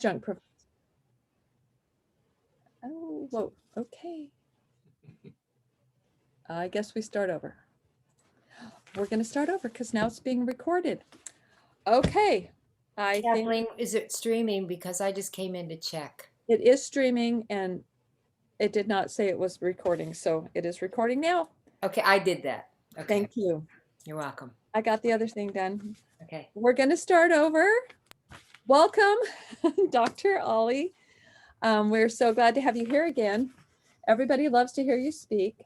adjunct professor. Oh, whoa, okay. I guess we start over. We're going to start over because now it's being recorded. Okay. Kathleen, is it streaming? Because I just came in to check. It is streaming and it did not say it was recording. So it is recording now. Okay, I did that. Okay. Thank you. You're welcome. I got the other thing done. Okay. We're going to start over. Welcome, Dr. Ollie. We're so glad to have you here again. Everybody loves to hear you speak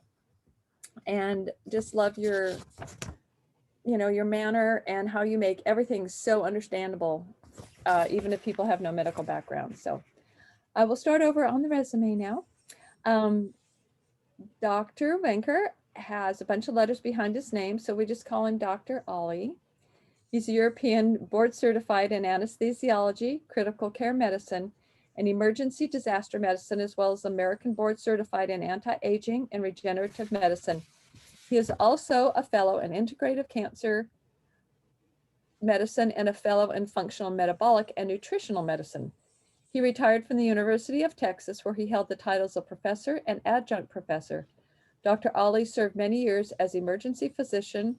and just love your manner and how you make everything so understandable, even if people have no medical background. So I will start over on the resume now. Dr. Wenker has a bunch of letters behind his name, so we just call him Dr. Ollie. He's a European board certified in anesthesiology, critical care medicine, and emergency disaster medicine, as well as American board certified in anti-aging and regenerative medicine. He is also a fellow in integrative cancer medicine and a fellow in functional metabolic and nutritional medicine. He retired from the University of Texas, where he held the titles of professor and adjunct professor. Dr. Ollie served many years as emergency physician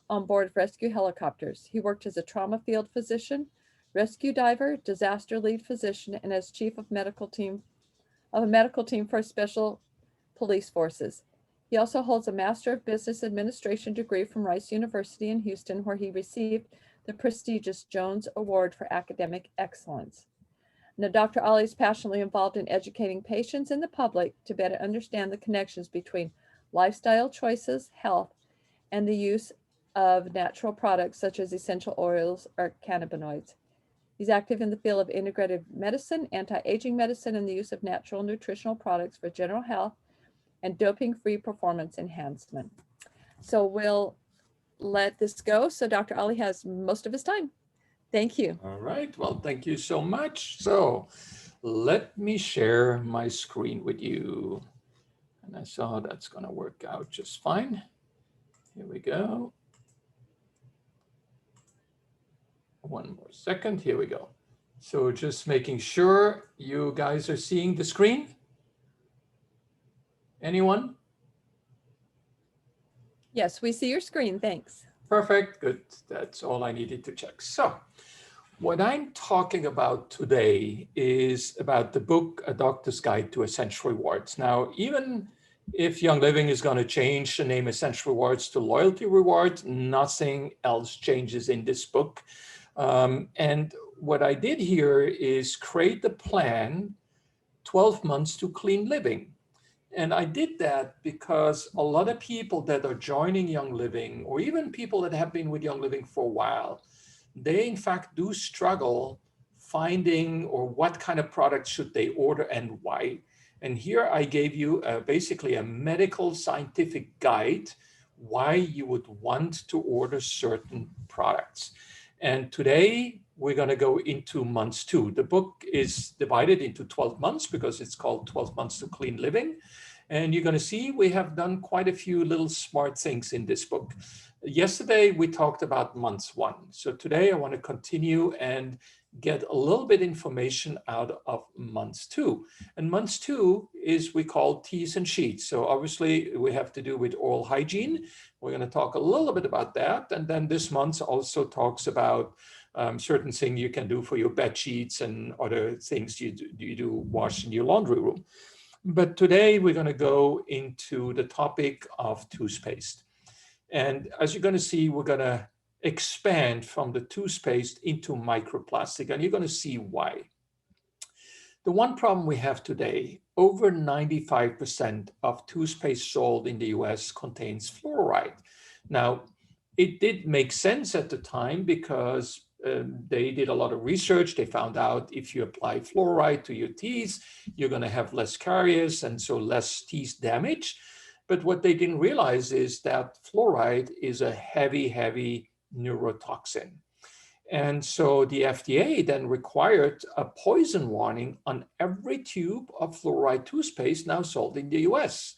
on board rescue helicopters. He worked as a trauma field physician, rescue diver, disaster lead physician, and as chief of a medical team for special police forces. He also holds a Master of Business Administration degree from Rice University in Houston, where he received the prestigious Jones Award for Academic Excellence. Now, Dr. Ollie is passionately involved in educating patients and the public to better understand the connections between lifestyle choices, health, and the use of natural products such as essential oils or cannabinoids. He's active in the field of integrative medicine, anti-aging medicine, and the use of natural nutritional products for general health and doping-free performance enhancement. So we'll let this go. So Dr. Ollie has most of his time. Thank you. All right. Well, thank you so much. So let me share my screen with you. And I saw that's going to work out just fine. Here we go. One more second. Here we go. So just making sure you guys are seeing the screen. Anyone? Yes, we see your screen. Thanks. Perfect. Good. That's all I needed to check. So what I'm talking about today is about the book, A Doctor's Guide to Essential Rewards. Now, even if Young Living is going to change the name Essential Rewards to Loyalty Rewards, nothing else changes in this book. And what I did here is create the plan, 12 months to clean living. And I did that because a lot of people that are joining Young Living, or even people that have been with Young Living for a while, they in fact do struggle finding or what kind of products should they order and why. And here I gave you basically a medical scientific guide why you would want to order certain products. And today we're going to go into months 2. The book is divided into 12 months because it's called 12 Months to Clean Living. And you're going to see we have done quite a few little smart things in this book. Yesterday, we talked about months 1. So today I want to continue and get a little bit information out of months 2. And months 2 is we call teas and sheets. So obviously we have to do with oral hygiene. We're going to talk a little bit about that. And then this month also talks about certain things you can do for your bed sheets and other things you do wash in your laundry room. But today we're going to go into the topic of toothpaste. And as you're going to see, we're going to expand from the toothpaste into microplastic, and you're going to see why. The one problem we have today, over 95% of toothpaste sold in the US contains fluoride. Now, it did make sense at the time because they did a lot of research. They found out if you apply fluoride to your teeth, you're going to have less caries and so less teeth damage. But what they didn't realize is that fluoride is a heavy, heavy neurotoxin. And so the FDA then required a poison warning on every tube of fluoride toothpaste now sold in the US.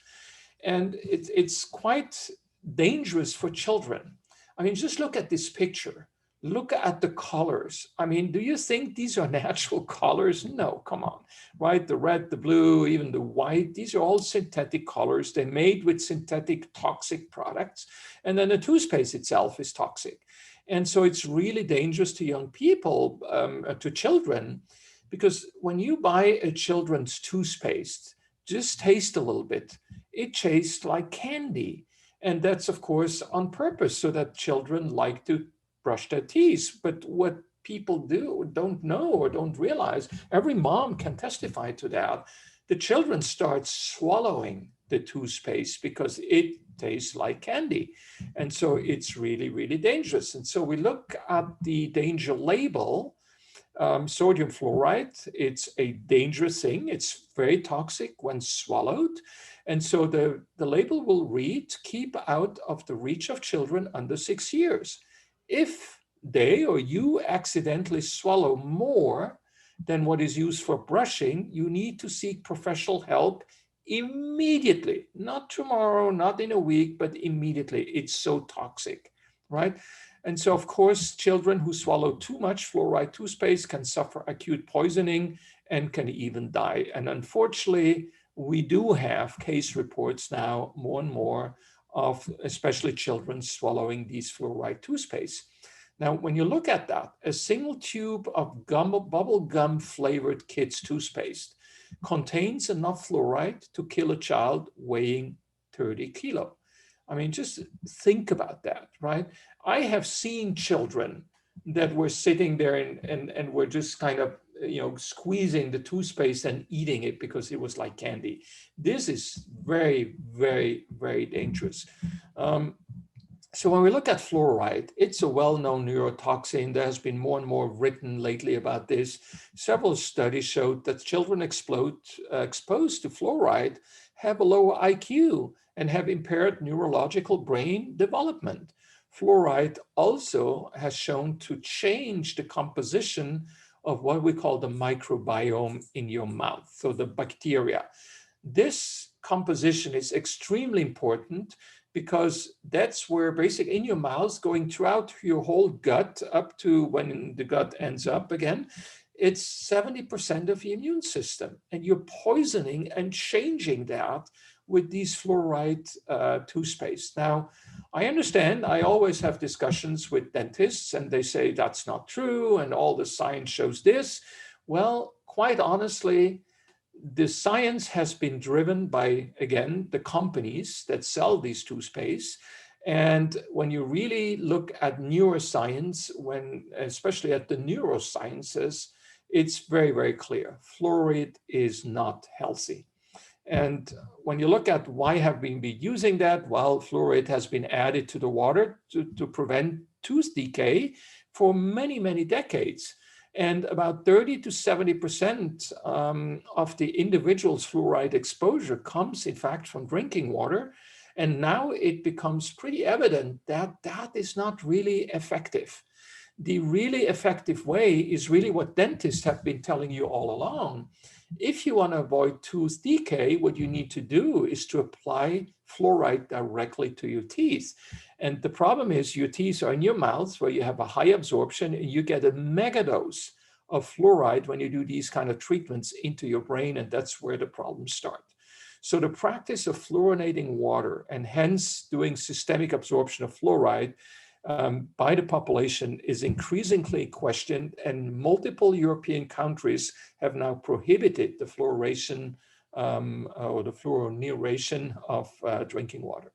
And it's quite dangerous for children. I mean, just look at this picture. Look at the colors. I mean, do you think these are natural colors? No, come on, right? The red, the blue, even the white, these are all synthetic colors. They're made with synthetic toxic products. And then the toothpaste itself is toxic. And so it's really dangerous to young people, to children, because when you buy a children's toothpaste, just taste a little bit. It tastes like candy. And that's, of course, on purpose so that children like to brush their teeth. But what people don't know or don't realize, every mom can testify to that. The children start swallowing the toothpaste because it tastes like candy. And so it's really, really dangerous. And so we look at the danger label. Sodium fluoride, it's a dangerous thing. It's very toxic when swallowed. And so the label will read, keep out of the reach of children under 6 years. If they or you accidentally swallow more than what is used for brushing, you need to seek professional help immediately, not tomorrow, not in a week, but immediately. It's so toxic, right? And so, of course, children who swallow too much fluoride toothpaste can suffer acute poisoning and can even die. And unfortunately, we do have case reports now more and more of especially children swallowing these fluoride toothpaste. Now, when you look at that, a single tube of bubble gum flavored kids toothpaste contains enough fluoride to kill a child weighing 30 kilo. I mean, just think about that, right? I have seen children that were sitting there and were just kind of, squeezing the toothpaste and eating it because it was like candy. This is very, very, very dangerous. So when we look at fluoride, it's a well-known neurotoxin. There has been more and more written lately about this. Several studies showed that children exposed to fluoride have a lower IQ and have impaired neurological brain development. Fluoride also has shown to change the composition of what we call the microbiome in your mouth, so the bacteria. This composition is extremely important because that's where basically in your mouth, going throughout your whole gut up to when the gut ends up again, it's 70% of the immune system. And you're poisoning and changing that with these fluoride toothpaste. Now, I understand, I always have discussions with dentists and they say that's not true and all the science shows this. Well, quite honestly, the science has been driven by, again, the companies that sell these toothpaste. And when you really look at neuroscience, especially at the neurosciences, it's very, very clear. Fluoride is not healthy. And when you look at why have we been using that, well, fluoride has been added to the water to prevent tooth decay for many, many decades. And about 30 to 70% of the individual's fluoride exposure comes, in fact, from drinking water. And now it becomes pretty evident that that is not really effective. The really effective way is really what dentists have been telling you all along. If you want to avoid tooth decay, what you need to do is to apply fluoride directly to your teeth. And the problem is your teeth are in your mouth where you have a high absorption and you get a megadose of fluoride when you do these kind of treatments into your brain, and that's where the problems start. So the practice of fluorinating water and hence doing systemic absorption of fluoride by the population is increasingly questioned, and multiple European countries have now prohibited the fluoridation or the fluorination of drinking water.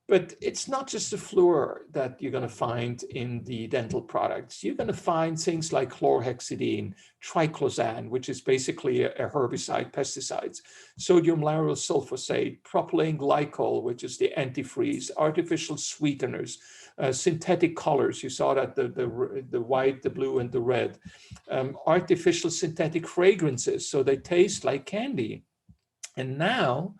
But it's not just the fluor that you're going to find in the dental products. You're going to find things like chlorhexidine, triclosan, which is basically a herbicide, pesticides, sodium lauryl sulfosate, propylene glycol, which is the antifreeze, artificial sweeteners, synthetic colors. You saw that the white, the blue, and the red. Artificial synthetic fragrances, so they taste like candy. And now,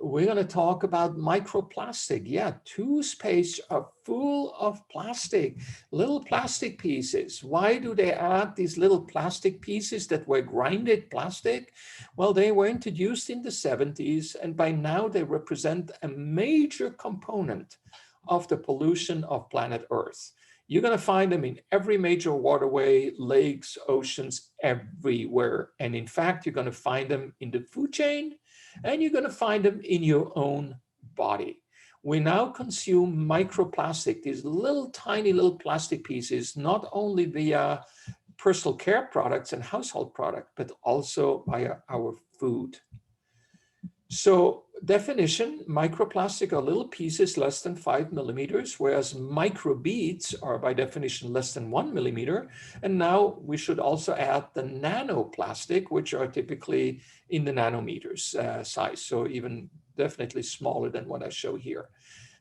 we're going to talk about microplastic. Yeah, toothpaste are full of plastic, little plastic pieces. Why do they add these little plastic pieces that were grinded plastic? Well, they were introduced in the 70s, and by now they represent a major component of the pollution of planet Earth. You're going to find them in every major waterway, lakes, oceans, everywhere. And in fact, you're going to find them in the food chain, and you're going to find them in your own body. We now consume microplastic, these little tiny little plastic pieces, not only via personal care products and household products, but also via our food. So definition, microplastic are little pieces less than 5 millimeters, whereas microbeads are by definition less than 1 millimeter. And now we should also add the nanoplastic, which are typically in the nanometers size. So even definitely smaller than what I show here.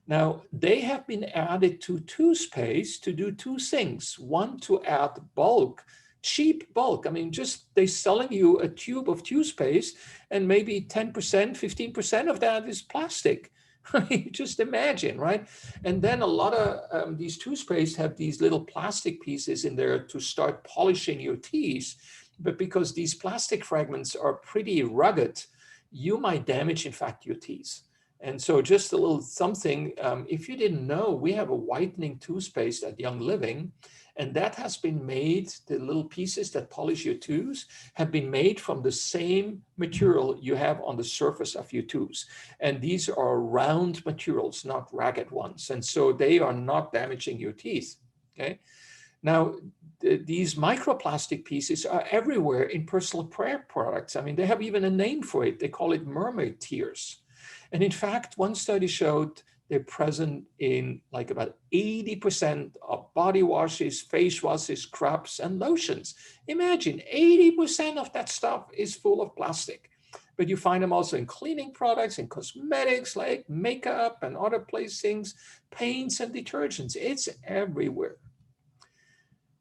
Now, they have been added to toothpaste to do two things. One, to add bulk, cheap bulk. I mean, just they're selling you a tube of toothpaste and maybe 10%, 15% of that is plastic. I mean, just imagine, right? And then a lot of these toothpaste have these little plastic pieces in there to start polishing your teeth. But because these plastic fragments are pretty rugged, you might damage, in fact, your teeth. And so just a little something, if you didn't know, we have a whitening toothpaste at Young Living, and that has been made, the little pieces that polish your tooth have been made from the same material you have on the surface of your tooth. And these are round materials, not ragged ones. And so they are not damaging your teeth, okay? Now, these microplastic pieces are everywhere in personal care products. I mean, they have even a name for it. They call it mermaid tears. And in fact, one study showed they're present in like about 80% of body washes, face washes, scrubs, and lotions. Imagine 80% of that stuff is full of plastic. But you find them also in cleaning products, in cosmetics like makeup and other placings, paints and detergents. It's everywhere.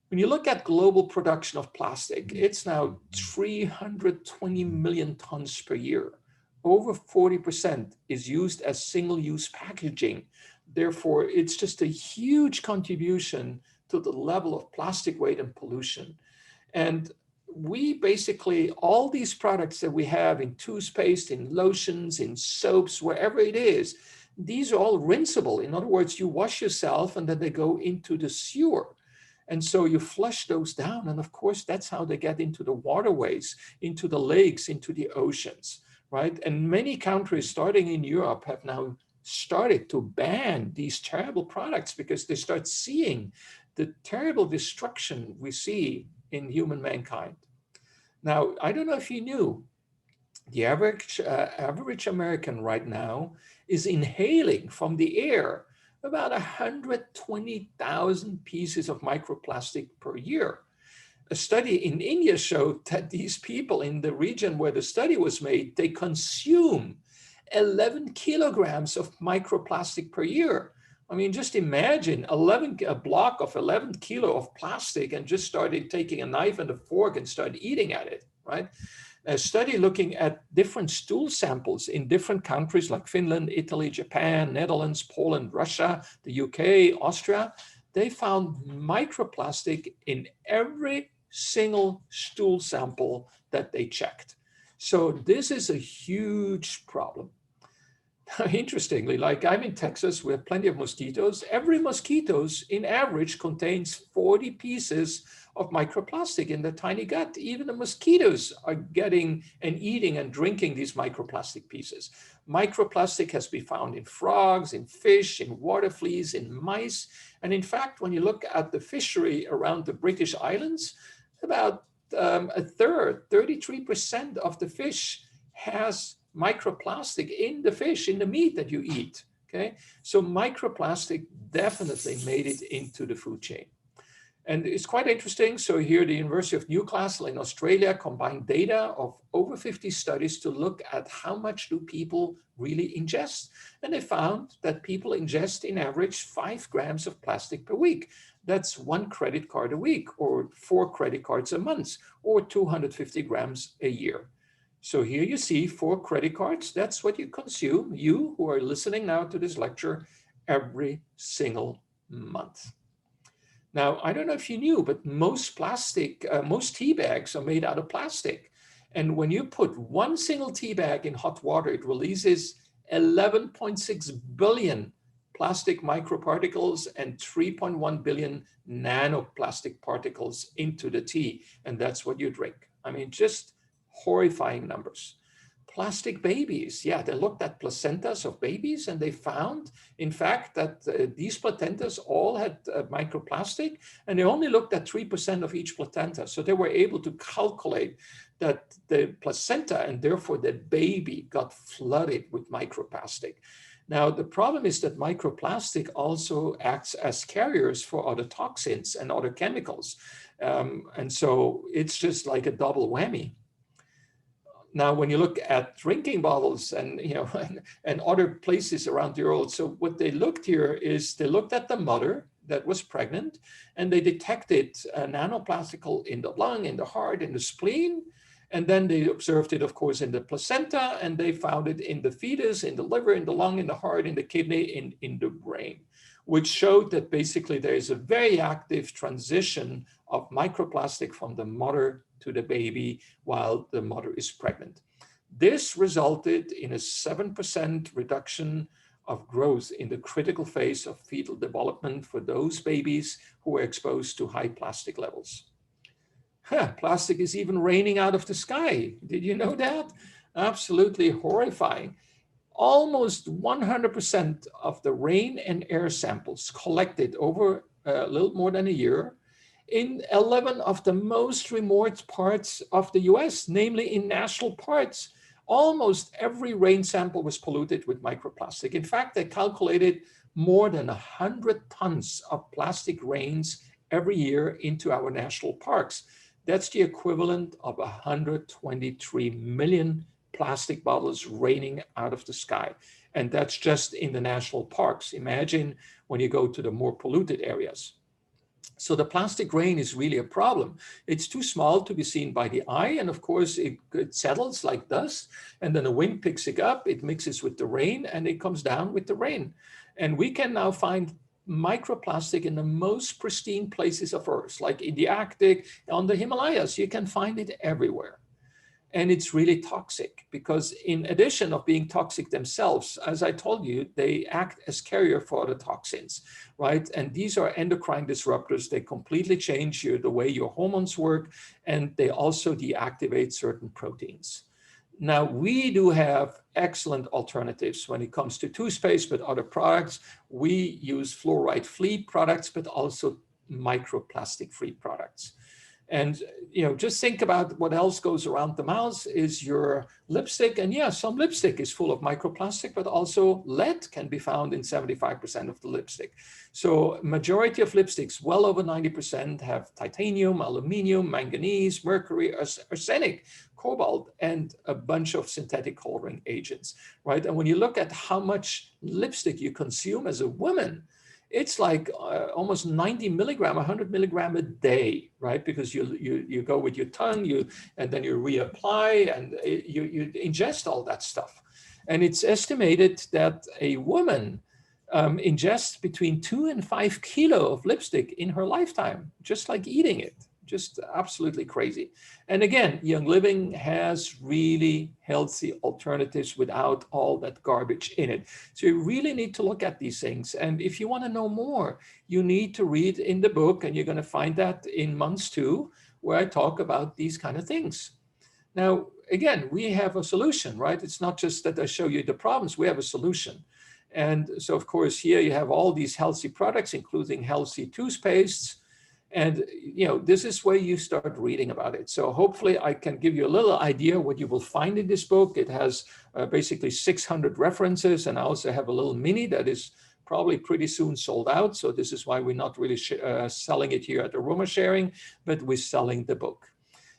When you look at global production of plastic, it's now 320 million tons per year. Over 40% is used as single-use packaging. Therefore, it's just a huge contribution to the level of plastic waste and pollution. And we basically, all these products that we have in toothpaste, in lotions, in soaps, wherever it is, these are all rinsable. In other words, you wash yourself and then they go into the sewer. And so you flush those down. And of course, that's how they get into the waterways, into the lakes, into the oceans. Right? And many countries, starting in Europe, have now started to ban these terrible products because they start seeing the terrible destruction we see in human mankind. Now, I don't know if you knew, the average American right now is inhaling from the air about 120,000 pieces of microplastic per year. A study in India showed that these people in the region where the study was made, they consume 11 kilograms of microplastic per year. I mean, just imagine a block of 11 kilo of plastic and just started taking a knife and a fork and start eating at it, right? A study looking at different stool samples in different countries like Finland, Italy, Japan, Netherlands, Poland, Russia, the UK, Austria, they found microplastic in every single stool sample that they checked. So this is a huge problem. Interestingly, like I'm in Texas, we have plenty of mosquitoes. Every mosquito in average contains 40 pieces of microplastic in the tiny gut. Even the mosquitoes are getting and eating and drinking these microplastic pieces. Microplastic has been found in frogs, in fish, in water fleas, in mice. And in fact, when you look at the fishery around the British Islands, about a third, 33% of the fish has microplastic in the fish, in the meat that you eat, okay? So microplastic definitely made it into the food chain. And it's quite interesting. So here, the University of Newcastle in Australia combined data of over 50 studies to look at how much do people really ingest. And they found that people ingest in average 5 grams of plastic per week. That's 1 credit card a week, or 4 credit cards a month, or 250 grams a year. So here you see 4 credit cards. That's what you consume, you who are listening now to this lecture, every single month. Now, I don't know if you knew, but most tea bags are made out of plastic. And when you put 1 single tea bag in hot water, it releases 11.6 billion plastic microparticles and 3.1 billion nanoplastic particles into the tea. And that's what you drink. I mean, just horrifying numbers. Plastic babies, yeah, they looked at placentas of babies and they found, in fact, that these placentas all had microplastic, and they only looked at 3% of each placenta. So they were able to calculate that the placenta and therefore the baby got flooded with microplastic. Now, the problem is that microplastic also acts as carriers for other toxins and other chemicals. And so it's just like a double whammy. Now, when you look at drinking bottles and, and other places around the world, so what they looked here is they looked at the mother that was pregnant, and they detected nanoplastical in the lung, in the heart, in the spleen. And then they observed it, of course, in the placenta, and they found it in the fetus, in the liver, in the lung, in the heart, in the kidney, in the brain, which showed that basically there is a very active transition of microplastic from the mother to the baby while the mother is pregnant. This resulted in a 7% reduction of growth in the critical phase of fetal development for those babies who were exposed to high plastic levels. Plastic is even raining out of the sky. Did you know that? Absolutely horrifying. Almost 100% of the rain and air samples collected over a little more than a year in 11 of the most remote parts of the US, namely in national parks, almost every rain sample was polluted with microplastic. In fact, they calculated more than 100 tons of plastic rains every year into our national parks. That's the equivalent of 123 million plastic bottles raining out of the sky. And that's just in the national parks. Imagine when you go to the more polluted areas. So the plastic rain is really a problem. It's too small to be seen by the eye. And of course, it settles like dust. And then the wind picks it up, it mixes with the rain, and it comes down with the rain. And we can now find microplastic in the most pristine places of Earth, like in the Arctic, on the Himalayas. You can find it everywhere. And it's really toxic because in addition of being toxic themselves, as I told you, they act as carrier for other toxins, right? And these are endocrine disruptors. They completely change the way your hormones work, and they also deactivate certain proteins. Now, we do have excellent alternatives when it comes to toothpaste, but other products. We use fluoride-free products, but also microplastic-free products. And just think about what else goes around the mouth is your lipstick. And yeah, some lipstick is full of microplastic, but also lead can be found in 75% of the lipstick. So majority of lipsticks, well over 90%, have titanium, aluminum, manganese, mercury, arsenic, cobalt, and a bunch of synthetic coloring agents, right? And when you look at how much lipstick you consume as a woman, it's like almost 90 milligram, 100 milligram a day, right? Because you go with your tongue, and then you reapply, and you ingest all that stuff. And it's estimated that a woman ingests between 2 and 5 kilo of lipstick in her lifetime, just like eating it. Just absolutely crazy. And again, Young Living has really healthy alternatives without all that garbage in it. So you really need to look at these things. And if you want to know more, you need to read in the book, and you're going to find that in months 2, where I talk about these kind of things. Now, again, we have a solution, right? It's not just that I show you the problems, we have a solution. And so, of course, here you have all these healthy products, including healthy toothpastes. And this is where you start reading about it. So hopefully I can give you a little idea what you will find in this book. It has basically 600 references, and I also have a little mini that is probably pretty soon sold out. So this is why we're not really selling it here at AromaSharing, but we're selling the book.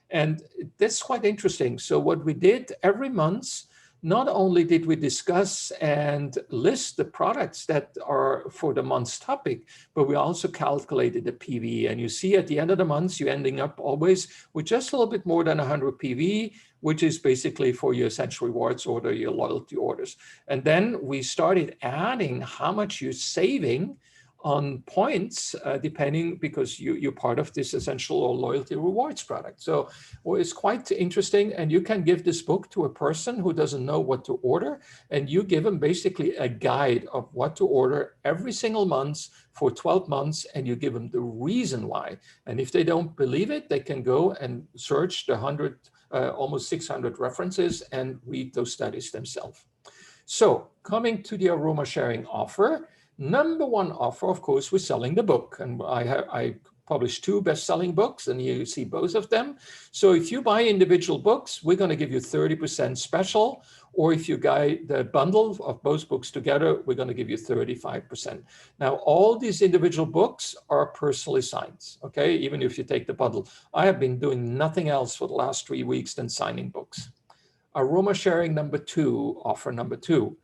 And that's quite interesting. So what we did every month, not only did we discuss and list the products that are for the month's topic, but we also calculated the PV. And you see at the end of the month, you're ending up always with just a little bit more than 100 PV, which is basically for your Essential Rewards order, your loyalty orders. And then we started adding how much you're saving on points, depending, because you're part of this essential or loyalty rewards product. So well, it's quite interesting. And you can give this book to a person who doesn't know what to order, and you give them basically a guide of what to order every single month for 12 months, and you give them the reason why. And if they don't believe it, they can go and search the almost 600 references and read those studies themselves. So coming to the AromaSharing offer, number one offer, of course, was selling the book. And I published 2 best-selling books, and you see both of them. So if you buy individual books, we're going to give you 30% special. Or if you buy the bundle of both books together, we're going to give you 35%. Now, all these individual books are personally signed, okay? Even if you take the bundle. I have been doing nothing else for the last 3 weeks than signing books. AromaSharing number 2, offer number 2,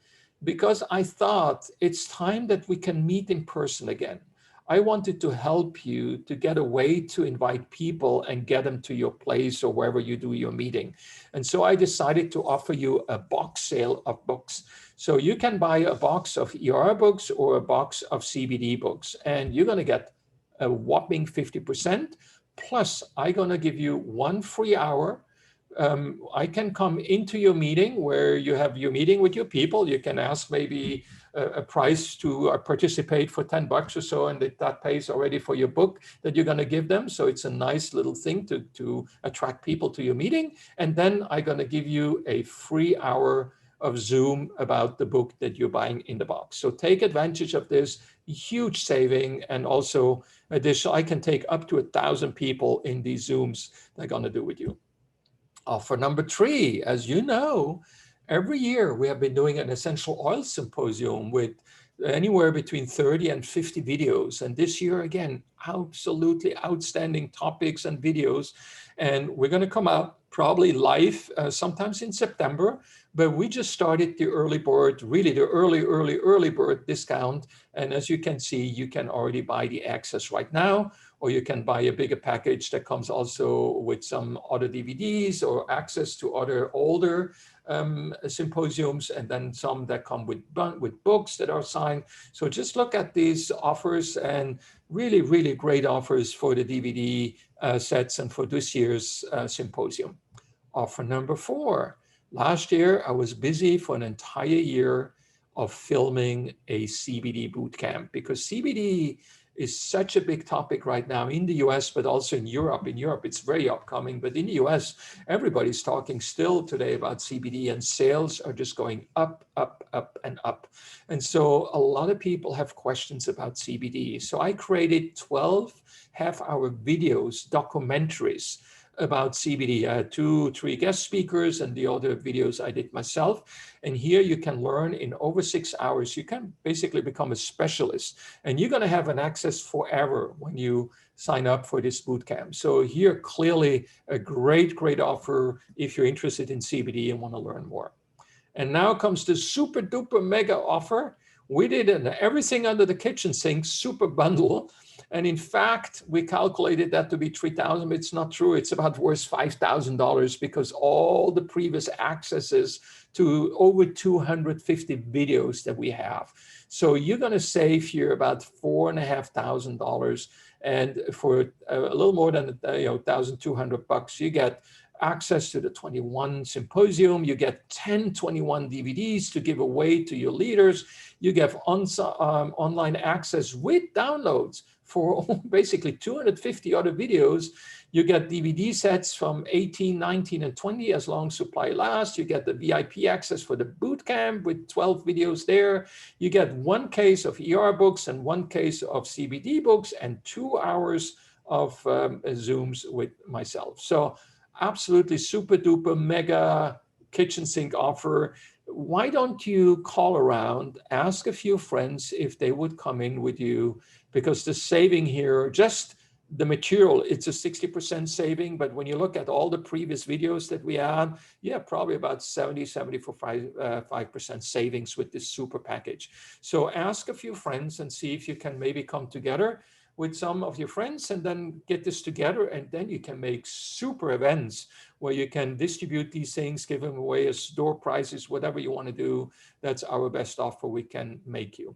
because I thought it's time that we can meet in person again. I wanted to help you to get a way to invite people and get them to your place or wherever you do your meeting. And so I decided to offer you a box sale of books. So you can buy a box of ER books or a box of CBD books, and you're going to get a whopping 50%. Plus, I'm going to give you 1 free hour. I can come into your meeting where you have your meeting with your people. You can ask maybe a price to participate for $10 or so, and that pays already for your book that you're going to give them. So it's a nice little thing to attract people to your meeting. And then I'm going to give you a free hour of Zoom about the book that you're buying in the box. So take advantage of this huge saving. And also additional, I can take up to 1,000 people in these Zooms that I'm going to do with you. Offer number 3, as you know, every year we have been doing an essential oil symposium with anywhere between 30 and 50 videos. And this year, again, absolutely outstanding topics and videos. And we're going to come out probably live sometimes in September, but we just started the early bird, really the early bird discount. And as you can see, you can already buy the access right now, or you can buy a bigger package that comes also with some other DVDs or access to other older symposiums, and then some that come with books that are signed. So just look at these offers, and really, really great offers for the DVD sets and for this year's symposium. Offer number 4. Last year, I was busy for an entire year of filming a CBD bootcamp, because CBD is such a big topic right now in the US, but also in Europe. In Europe, it's very upcoming, but in the US, everybody's talking still today about CBD, and sales are just going up, up, up, and up. And so a lot of people have questions about CBD. So I created 12 half-hour videos, documentaries about CBD. I had 2, 3 guest speakers, and the other videos I did myself. And here you can learn in over 6 hours. You can basically become a specialist, and you're going to have an access forever when you sign up for this bootcamp. So here, clearly a great, great offer if you're interested in CBD and want to learn more. And now comes the super duper mega offer. We did an everything under the kitchen sink super bundle. And in fact, we calculated that to be $3,000. It's not true. It's about worth $5,000, because all the previous accesses to over 250 videos that we have. So you're going to save here about $4,500. And for a little more than $1,200, you get access to the 21 symposium. You get 21 DVDs to give away to your leaders. You get online access with downloads for basically 250 other videos. You get DVD sets from 18, 19, and 20 as long as supply lasts. You get the VIP access for the bootcamp with 12 videos there. You get 1 case of ER books and 1 case of CBD books and 2 hours of Zooms with myself. So absolutely super duper mega kitchen sink offer. Why don't you call around, ask a few friends if they would come in with you, because the saving here, just the material, it's a 60% saving. But when you look at all the previous videos that we had, yeah, probably about 75% savings with this super package. So ask a few friends and see if you can maybe come together with some of your friends and then get this together. And then you can make super events where you can distribute these things, give them away as store prices, whatever you want to do. That's our best offer we can make you.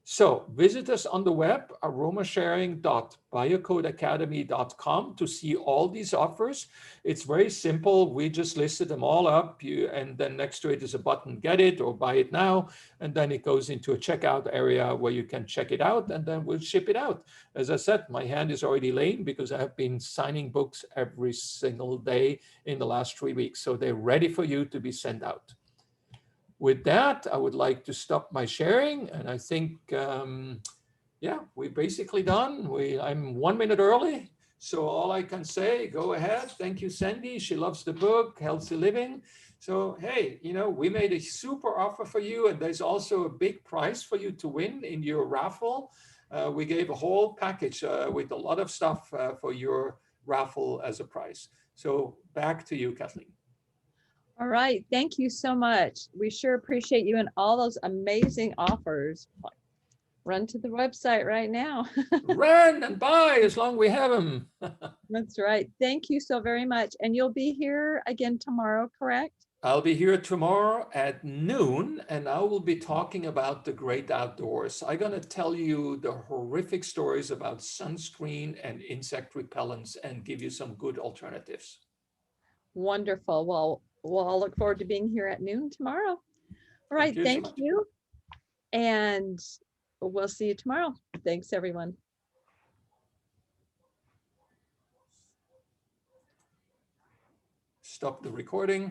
So visit us on the web, aromasharing.biocodeacademy.com, to see all these offers. It's very simple. We just listed them all up, and then next to it is a button, get it or buy it now. And then it goes into a checkout area where you can check it out, and then we'll ship it out. As I said, my hand is already lame because I have been signing books every single day in the last 3 weeks. So they're ready for you to be sent out. With that, I would like to stop my sharing, and I think, yeah, we're basically done. I'm 1 minute early, so all I can say, go ahead. Thank you, Sandy. She loves the book, Healthy Living. So, hey, we made a super offer for you, and there's also a big prize for you to win in your raffle. We gave a whole package with a lot of stuff for your raffle as a prize. So back to you, Kathleen. All right. Thank you so much. We sure appreciate you and all those amazing offers. Run to the website right now. Run and buy as long as we have them. That's right. Thank you so very much. And you'll be here again tomorrow, correct? I'll be here tomorrow at noon, and I will be talking about the great outdoors. I'm going to tell you the horrific stories about sunscreen and insect repellents and give you some good alternatives. Wonderful. Well, we'll all look forward to being here at noon tomorrow. All right. Thank you. And we'll see you tomorrow. Thanks, everyone. Stop the recording.